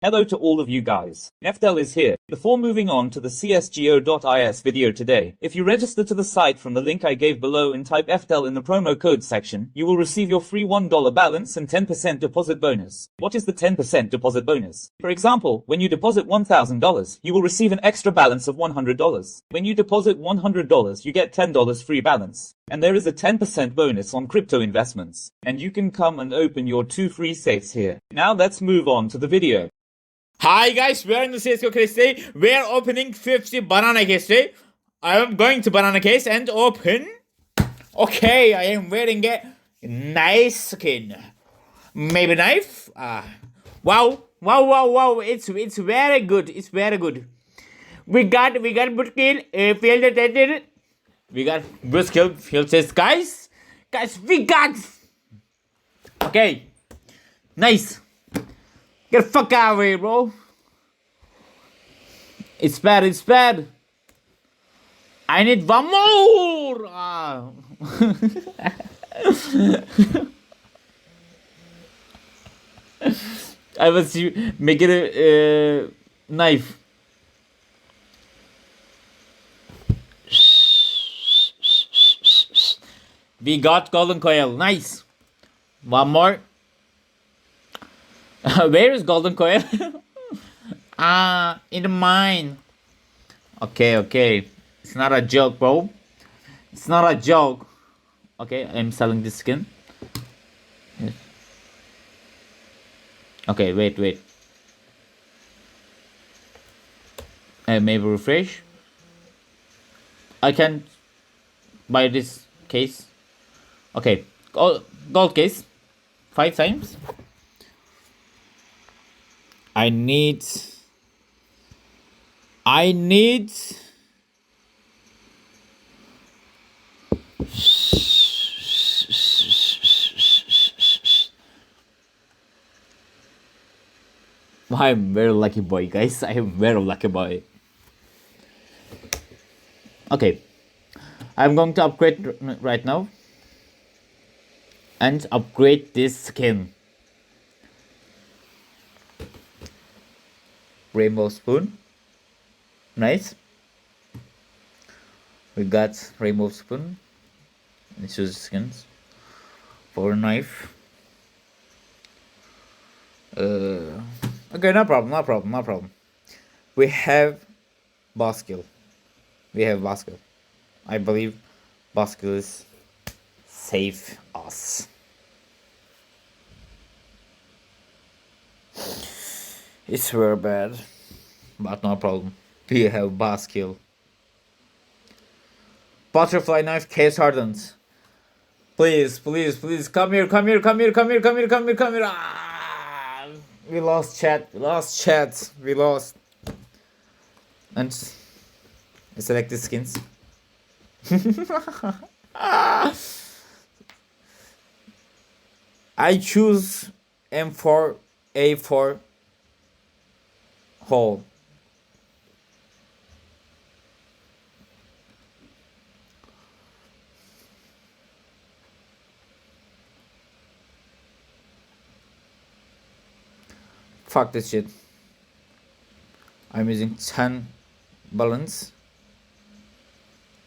Hello to all of you guys. EFTAL is here. Before moving on to the Csgo.is video today, if you register to the site from the link I gave below and type EFTAL in the promo code section, you will receive your free $1 balance and 10% deposit bonus. What is the 10% deposit bonus? For example, when you deposit $1,000, you will receive an extra balance of $100. When you deposit $100, you get $10 free balance. And there is a 10% bonus on crypto investments. And you can come and open your 2 free safes here. Now let's move on to the video. Hi guys, we are in the Csgocases today. We are opening 50 banana case today. I am going to banana case and open. Okay, I am wearing a nice skin. Maybe knife. Wow. It's very good. It's very good. We got good kill. Field attended. We got good kill. Field test, guys. We got. Okay. Nice. Get the fuck out of here, bro. It's bad. I need one more. I was making a knife. We got golden coil. Nice. One more. Where is golden coil? In the mine. Okay. It's not a joke, bro. It's not a joke. Okay, I'm selling this skin. Yes. Okay, wait. Maybe refresh. I can buy this case. Okay, gold case. 5 times. I need I'm very lucky boy, guys. I am very lucky boy. Okay, I'm going to upgrade right now and upgrade this skin. Rainbow spoon. Nice. We got rainbow spoon. Let's use skins for a knife. Okay, no problem. We have basket. I believe basket is save us. It's very bad, but no problem. We have basket. Butterfly knife case hardened. Please, come here. We lost chat. And select the skins. I choose M4A4 Howl. Fuck this shit. I'm using 10 balance.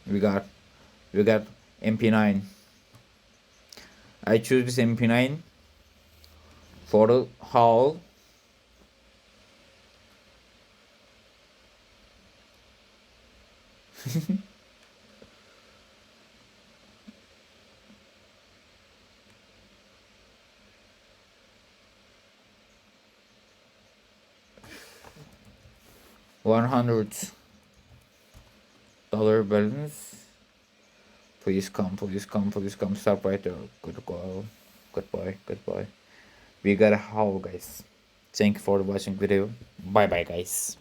We got MP9. I choose this MP9 for the howl. $100 balance. Please come. Stop right there. Goodbye. We got a howl, guys. Thank you for watching video. Bye guys.